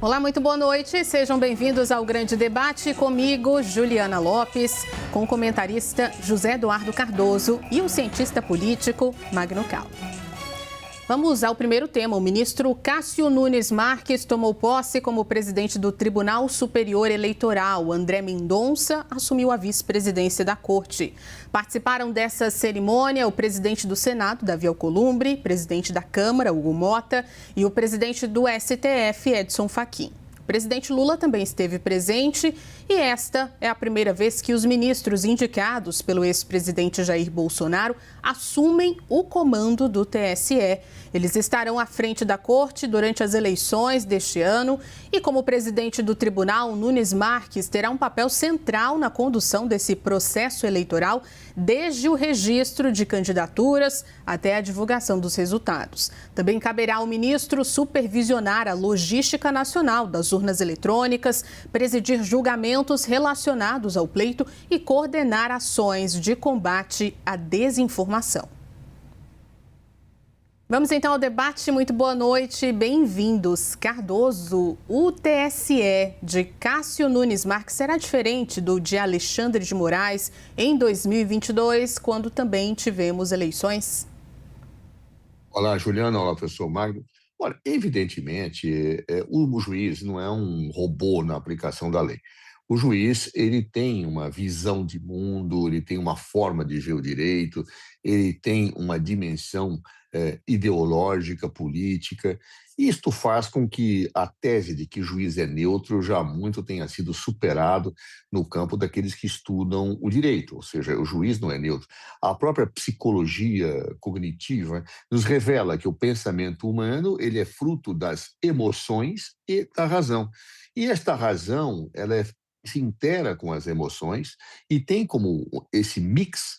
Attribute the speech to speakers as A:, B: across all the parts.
A: Olá, muito boa noite. Sejam bem-vindos ao Grande Debate. Comigo, Juliana Lopes, com o comentarista José Eduardo Cardoso e o cientista político Magno Cal. Vamos ao primeiro tema. O ministro Cássio Nunes Marques tomou posse como presidente do Tribunal Superior Eleitoral. André Mendonça assumiu a vice-presidência da Corte. Participaram dessa cerimônia o presidente do Senado, Davi Alcolumbre, presidente da Câmara, Hugo Mota, e o presidente do STF, Edson Fachin. O presidente Lula também esteve presente e esta é a primeira vez que os ministros indicados pelo ex-presidente Jair Bolsonaro assumem o comando do TSE. Eles estarão à frente da Corte durante as eleições deste ano e, como presidente do tribunal, Nunes Marques terá um papel central na condução desse processo eleitoral, desde o registro de candidaturas até a divulgação dos resultados. Também caberá ao ministro supervisionar a logística nacional das urnas eletrônicas, presidir julgamentos relacionados ao pleito e coordenar ações de combate à desinformação. Vamos então ao debate. Muito boa noite, bem-vindos. Cardoso, o TSE de Cássio Nunes Marques será diferente do de Alexandre de Moraes em 2022, quando também tivemos eleições?
B: Olá, Juliana. Olá, professor Magno. Olha, evidentemente, o juiz não é um robô na aplicação da lei. O juiz, ele tem uma visão de mundo, ele tem uma forma de ver o direito, ele tem uma dimensão ideológica, política. Isto faz com que a tese de que o juiz é neutro já há muito tenha sido superado no campo daqueles que estudam o direito, ou seja, o juiz não é neutro. A própria psicologia cognitiva nos revela que o pensamento humano ele é fruto das emoções e da razão. E esta razão, se intera com as emoções e tem como esse mix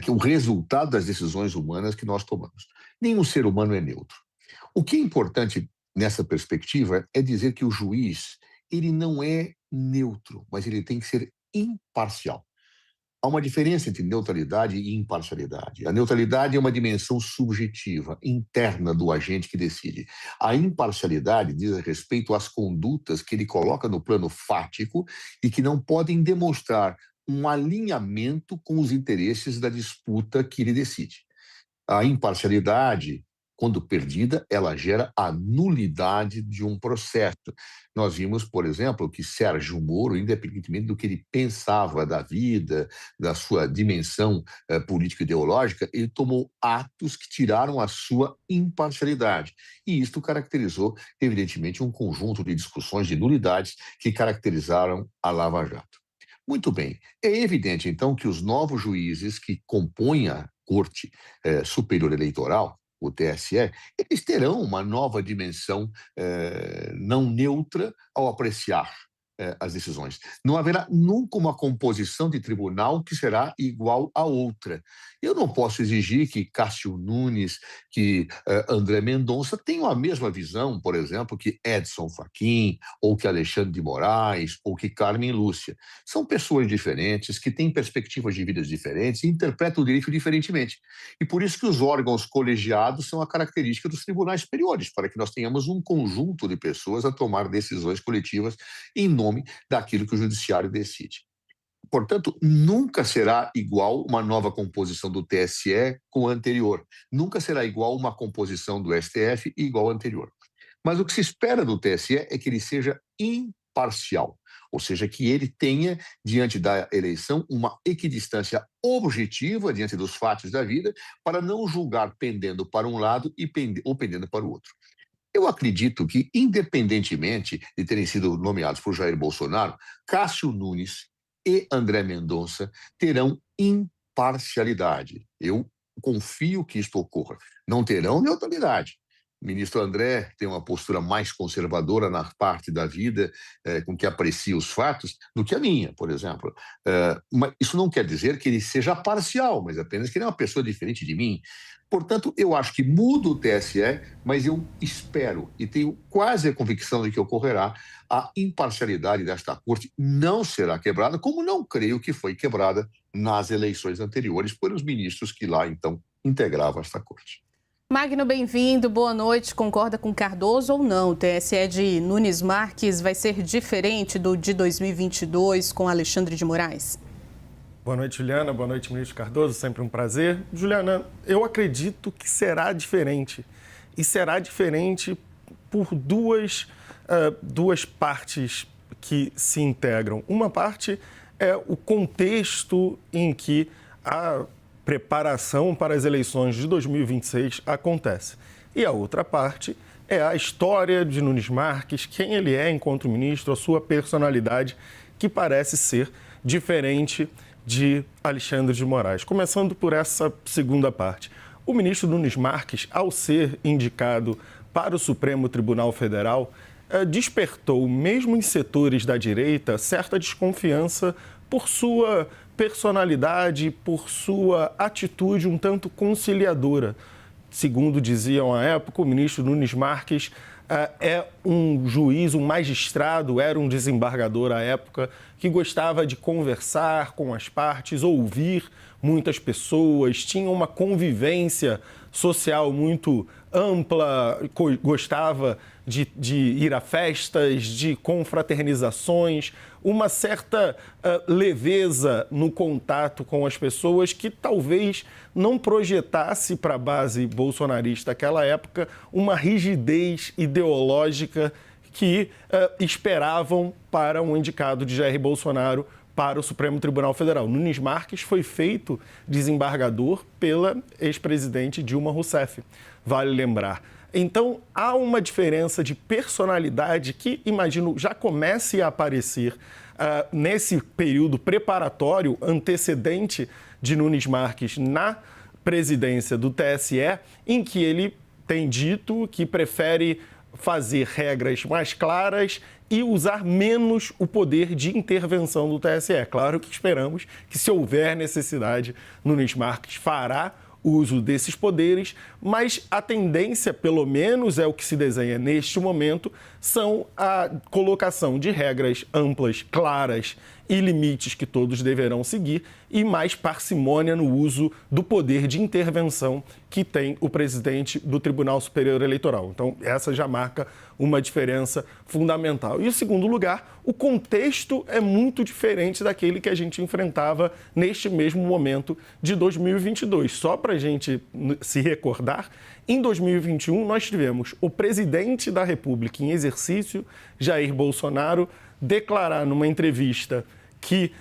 B: que é o resultado das decisões humanas que nós tomamos. Nenhum ser humano é neutro. O que é importante nessa perspectiva é dizer que o juiz ele não é neutro, mas ele tem que ser imparcial. Há uma diferença entre neutralidade e imparcialidade. A neutralidade é uma dimensão subjetiva, interna do agente que decide. A imparcialidade diz respeito às condutas que ele coloca no plano fático e que não podem demonstrar um alinhamento com os interesses da disputa que ele decide. A imparcialidade, quando perdida, ela gera a nulidade de um processo. Nós vimos, por exemplo, que Sérgio Moro, independentemente do que ele pensava da vida, da sua dimensão político-ideológica, ele tomou atos que tiraram a sua imparcialidade. E isto caracterizou, evidentemente, um conjunto de discussões de nulidades que caracterizaram a Lava Jato. Muito bem. É evidente, então, que os novos juízes que compõem a Corte Superior Eleitoral, o TSE, eles terão uma nova dimensão não neutra ao apreciar as decisões. Não haverá nunca uma composição de tribunal que será igual a outra. Eu não posso exigir que Cássio Nunes, que André Mendonça tenham a mesma visão, por exemplo, que Edson Fachin, ou que Alexandre de Moraes, ou que Carmen Lúcia. São pessoas diferentes, que têm perspectivas de vidas diferentes e interpretam o direito diferentemente. E por isso que os órgãos colegiados são a característica dos tribunais superiores, para que nós tenhamos um conjunto de pessoas a tomar decisões coletivas em nome daquilo que o judiciário decide. Portanto, nunca será igual uma nova composição do TSE com a anterior. Nunca será igual uma composição do STF igual à anterior. Mas o que se espera do TSE é que ele seja imparcial, ou seja, que ele tenha, diante da eleição, uma equidistância objetiva diante dos fatos da vida, para não julgar pendendo para um lado ou pendendo para o outro. Eu acredito que, independentemente de terem sido nomeados por Jair Bolsonaro, Cássio Nunes e André Mendonça terão imparcialidade. Eu confio que isto ocorra. Não terão neutralidade. O ministro André tem uma postura mais conservadora na parte da vida com que aprecia os fatos do que a minha, por exemplo. Mas isso não quer dizer que ele seja parcial, mas apenas que ele é uma pessoa diferente de mim. Portanto, eu acho que muda o TSE, mas eu espero e tenho quase a convicção de que ocorrerá. A imparcialidade desta corte não será quebrada, como não creio que foi quebrada nas eleições anteriores por os ministros que lá, então, integravam esta corte.
A: Magno, bem-vindo, boa noite. Concorda com Cardoso ou não? O TSE de Nunes Marques vai ser diferente do de 2022 com Alexandre de Moraes?
C: Boa noite, Juliana. Boa noite, ministro Cardoso. Sempre um prazer. Juliana, eu acredito que será diferente. E será diferente por duas partes que se integram. Uma parte é o contexto em que a preparação para as eleições de 2026 acontece. E a outra parte é a história de Nunes Marques, quem ele é enquanto ministro, a sua personalidade, que parece ser diferente de Alexandre de Moraes. Começando por essa segunda parte. O ministro Nunes Marques, ao ser indicado para o Supremo Tribunal Federal, despertou, mesmo em setores da direita, certa desconfiança por sua personalidade, por sua atitude um tanto conciliadora. Segundo diziam à época, o ministro Nunes Marques é um juiz, um magistrado, era um desembargador à época, que gostava de conversar com as partes, ouvir muitas pessoas, tinha uma convivência social muito ampla, gostava de ir a festas, de confraternizações, uma certa leveza no contato com as pessoas que talvez não projetasse para a base bolsonarista naquela época uma rigidez ideológica que esperavam para um indicado de Jair Bolsonaro para o Supremo Tribunal Federal. Nunes Marques foi feito desembargador pela ex-presidente Dilma Rousseff, vale lembrar. Então, há uma diferença de personalidade que, imagino, já comece a aparecer nesse período preparatório antecedente de Nunes Marques na presidência do TSE, em que ele tem dito que prefere fazer regras mais claras e usar menos o poder de intervenção do TSE. Claro que esperamos que, se houver necessidade, Nunes Marques fará uso desses poderes, mas a tendência, pelo menos é o que se desenha neste momento, são a colocação de regras amplas, claras e limites que todos deverão seguir e mais parcimônia no uso do poder de intervenção que tem o presidente do Tribunal Superior Eleitoral. Então, essa já marca uma diferença fundamental. E, em segundo lugar, o contexto é muito diferente daquele que a gente enfrentava neste mesmo momento de 2022. Só para a gente se recordar, em 2021 nós tivemos o presidente da República em exercício, Jair Bolsonaro, declarar numa entrevista que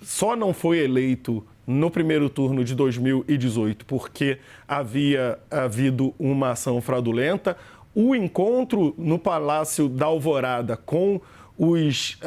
C: só não foi eleito no primeiro turno de 2018 porque havia havido uma ação fraudulenta. O encontro no Palácio da Alvorada com os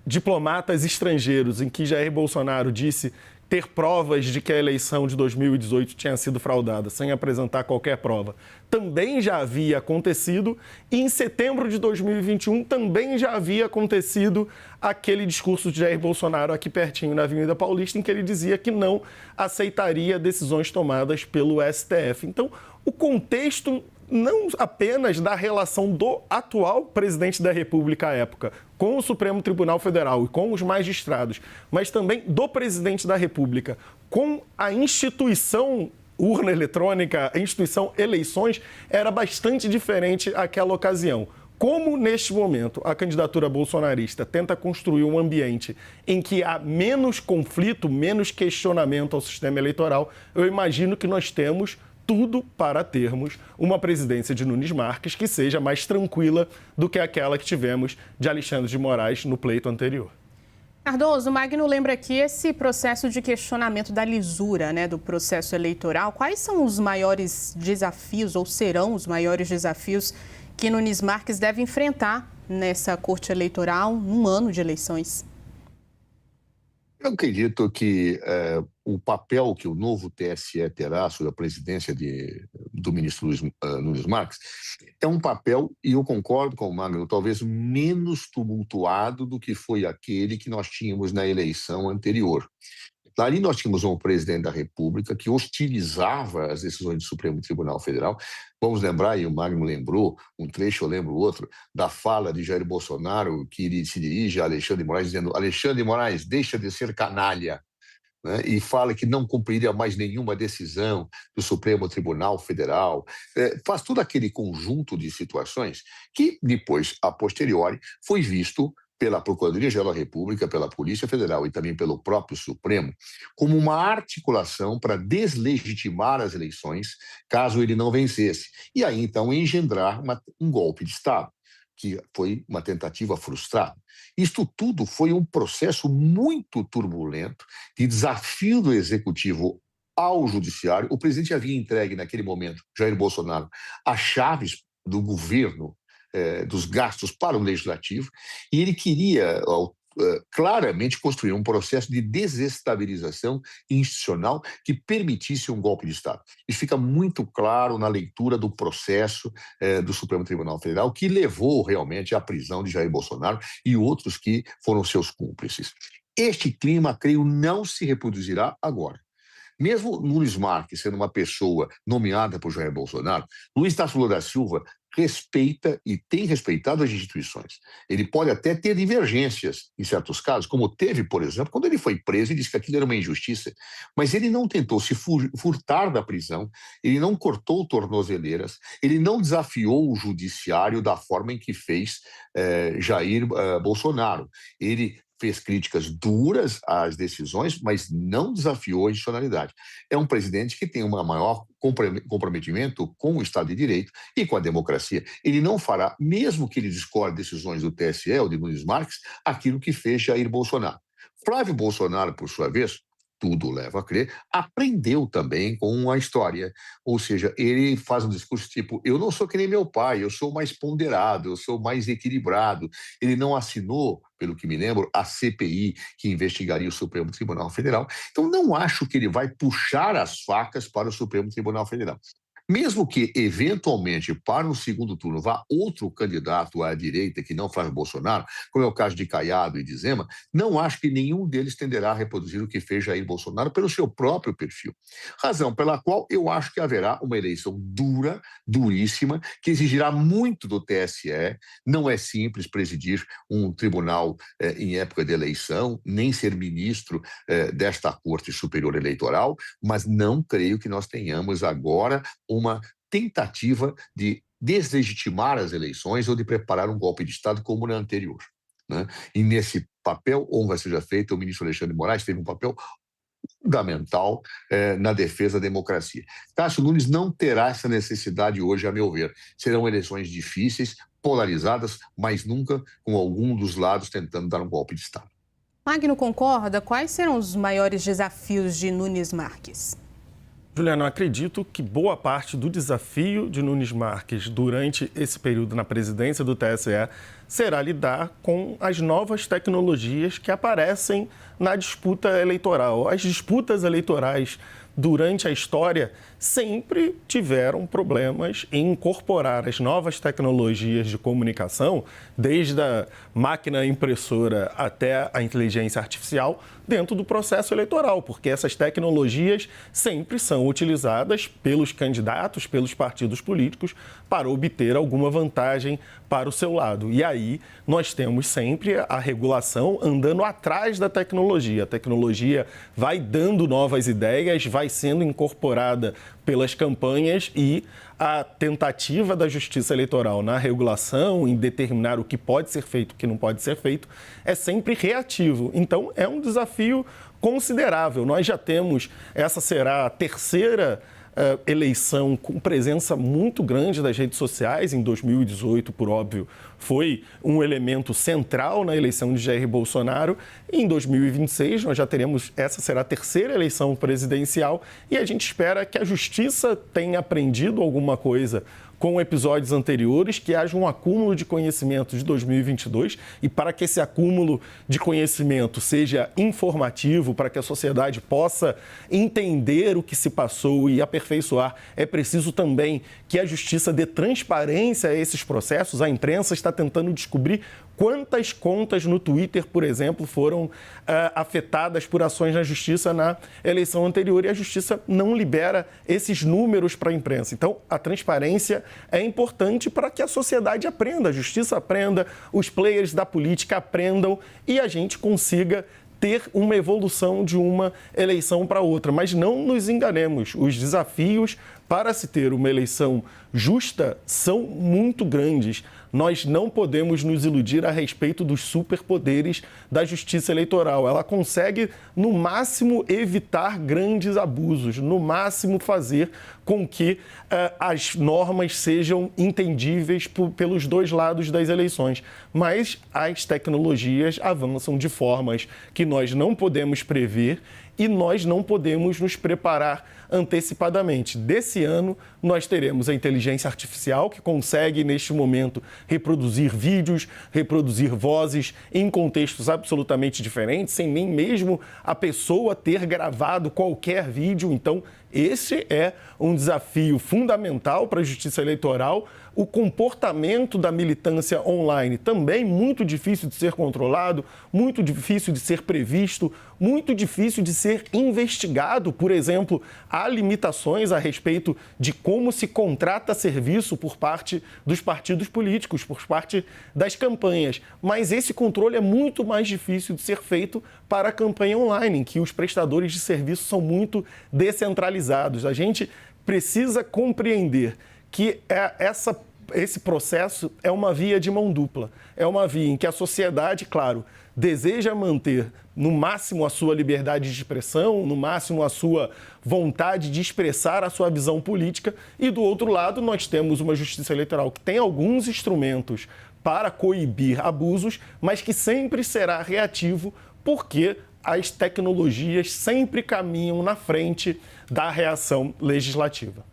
C: diplomatas estrangeiros, em que Jair Bolsonaro disse ter provas de que a eleição de 2018 tinha sido fraudada, sem apresentar qualquer prova, também já havia acontecido. E em setembro de 2021 também já havia acontecido aquele discurso de Jair Bolsonaro aqui pertinho na Avenida Paulista, em que ele dizia que não aceitaria decisões tomadas pelo STF. Então, o contexto não apenas da relação do atual presidente da República à época com o Supremo Tribunal Federal e com os magistrados, mas também do presidente da República com a instituição urna eletrônica, a instituição eleições, era bastante diferente àquela ocasião. Como, neste momento, a candidatura bolsonarista tenta construir um ambiente em que há menos conflito, menos questionamento ao sistema eleitoral, eu imagino que nós temos tudo para termos uma presidência de Nunes Marques que seja mais tranquila do que aquela que tivemos de Alexandre de Moraes no pleito anterior.
A: Cardoso, o Magno lembra aqui esse processo de questionamento da lisura, do processo eleitoral. Quais são os maiores desafios, ou serão os maiores desafios, que Nunes Marques deve enfrentar nessa corte eleitoral num ano de eleições?
B: Eu acredito que o papel que o novo TSE terá sobre a presidência do ministro Nunes Marques é um papel, e eu concordo com o Magno, talvez menos tumultuado do que foi aquele que nós tínhamos na eleição anterior. Ali nós tínhamos um presidente da República que hostilizava as decisões do Supremo Tribunal Federal. Vamos lembrar, e o Magno lembrou, um trecho eu lembro outro, da fala de Jair Bolsonaro, que ele se dirige a Alexandre de Moraes, dizendo: Alexandre de Moraes, deixa de ser canalha. né, e fala que não cumpriria mais nenhuma decisão do Supremo Tribunal Federal, faz todo aquele conjunto de situações que depois, a posteriori, foi visto pela Procuradoria-Geral da República, pela Polícia Federal e também pelo próprio Supremo, como uma articulação para deslegitimar as eleições, caso ele não vencesse, e aí então engendrar um golpe de Estado, que foi uma tentativa frustrada. Isto tudo foi um processo muito turbulento de desafio do Executivo ao Judiciário. O presidente havia entregue, naquele momento, Jair Bolsonaro, as chaves do governo, dos gastos para o Legislativo, e ele queria claramente construir um processo de desestabilização institucional que permitisse um golpe de Estado. Isso fica muito claro na leitura do processo do Supremo Tribunal Federal, que levou realmente à prisão de Jair Bolsonaro e outros que foram seus cúmplices. Este clima, creio, não se reproduzirá agora. Mesmo Nunes Marques sendo uma pessoa nomeada por Jair Bolsonaro, Luiz Inácio Lula da Silva respeita e tem respeitado as instituições. Ele pode até ter divergências em certos casos, como teve, por exemplo, quando ele foi preso e disse que aquilo era uma injustiça, mas ele não tentou se furtar da prisão, ele não cortou tornozeleiras, ele não desafiou o judiciário da forma em que fez Jair Bolsonaro. Ele fez críticas duras às decisões, mas não desafiou a institucionalidade. É um presidente que tem um maior comprometimento com o Estado de Direito e com a democracia. Ele não fará, mesmo que ele discorde decisões do TSE ou de Nunes Marques, aquilo que fez Jair Bolsonaro. Flávio Bolsonaro, por sua vez, tudo leva a crer, aprendeu também com a história. Ou seja, ele faz um discurso tipo, eu não sou que nem meu pai, eu sou mais ponderado, eu sou mais equilibrado. Ele não assinou, pelo que me lembro, a CPI que investigaria o Supremo Tribunal Federal. Então, não acho que ele vai puxar as facas para o Supremo Tribunal Federal. Mesmo que, eventualmente, para o segundo turno vá outro candidato à direita que não Flávio Bolsonaro, como é o caso de Caiado e de Zema, não acho que nenhum deles tenderá a reproduzir o que fez Jair Bolsonaro pelo seu próprio perfil. Razão pela qual eu acho que haverá uma eleição dura, duríssima, que exigirá muito do TSE. Não é simples presidir um tribunal em época de eleição, nem ser ministro desta Corte Superior Eleitoral, mas não creio que nós tenhamos agora uma tentativa de deslegitimar as eleições ou de preparar um golpe de Estado como na anterior, né? E nesse papel, ou vai seja feito, o ministro Alexandre de Moraes teve um papel fundamental na defesa da democracia. Cássio Nunes não terá essa necessidade hoje, a meu ver. Serão eleições difíceis, polarizadas, mas nunca com algum dos lados tentando dar um golpe de Estado.
A: Magno concorda? Quais serão os maiores desafios de Nunes Marques?
C: Juliana, eu acredito que boa parte do desafio de Nunes Marques durante esse período na presidência do TSE será lidar com as novas tecnologias que aparecem na disputa eleitoral. As disputas eleitorais durante a história sempre tiveram problemas em incorporar as novas tecnologias de comunicação, desde a máquina impressora até a inteligência artificial, dentro do processo eleitoral, porque essas tecnologias sempre são utilizadas pelos candidatos, pelos partidos políticos, para obter alguma vantagem para o seu lado. E aí nós temos sempre a regulação andando atrás da tecnologia. A tecnologia vai dando novas ideias, vai sendo incorporada pelas campanhas e a tentativa da Justiça Eleitoral na regulação, em determinar o que pode ser feito e o que não pode ser feito, é sempre reativo. Então, é um desafio considerável. Nós já temos, essa será a terceira eleição com presença muito grande das redes sociais. Em 2018, por óbvio, foi um elemento central na eleição de Jair Bolsonaro. Em 2026, nós já teremos, essa será a terceira eleição presidencial e a gente espera que a Justiça tenha aprendido alguma coisa com episódios anteriores, que haja um acúmulo de conhecimento de 2022 e para que esse acúmulo de conhecimento seja informativo, para que a sociedade possa entender o que se passou e aperfeiçoar, é preciso também que a Justiça dê transparência a esses processos. A imprensa está tentando descobrir quantas contas no Twitter, por exemplo, foram afetadas por ações na Justiça na eleição anterior e a Justiça não libera esses números para a imprensa. Então, a transparência é importante para que a sociedade aprenda, a Justiça aprenda, os players da política aprendam e a gente consiga ter uma evolução de uma eleição para outra. Mas não nos enganemos, os desafios para se ter uma eleição justa são muito grandes. Nós não podemos nos iludir a respeito dos superpoderes da justiça eleitoral. Ela consegue, no máximo, evitar grandes abusos, no máximo fazer com que as normas sejam entendíveis pelos dois lados das eleições. Mas as tecnologias avançam de formas que nós não podemos prever e nós não podemos nos preparar antecipadamente. Desse ano, nós teremos a inteligência artificial, que consegue, neste momento, reproduzir vídeos, reproduzir vozes em contextos absolutamente diferentes, sem nem mesmo a pessoa ter gravado qualquer vídeo. Então, esse é um desafio fundamental para a justiça eleitoral. O comportamento da militância online também muito difícil de ser controlado, muito difícil de ser previsto, muito difícil de ser investigado. Por exemplo, há limitações a respeito de como se contrata serviço por parte dos partidos políticos, por parte das campanhas. Mas esse controle é muito mais difícil de ser feito para a campanha online, em que os prestadores de serviço são muito descentralizados. A gente precisa compreender que esse processo é uma via de mão dupla. É uma via em que a sociedade, claro, deseja manter no máximo a sua liberdade de expressão, no máximo a sua vontade de expressar a sua visão política, e do outro lado nós temos uma justiça eleitoral que tem alguns instrumentos para coibir abusos, mas que sempre será reativo porque as tecnologias sempre caminham na frente da reação legislativa.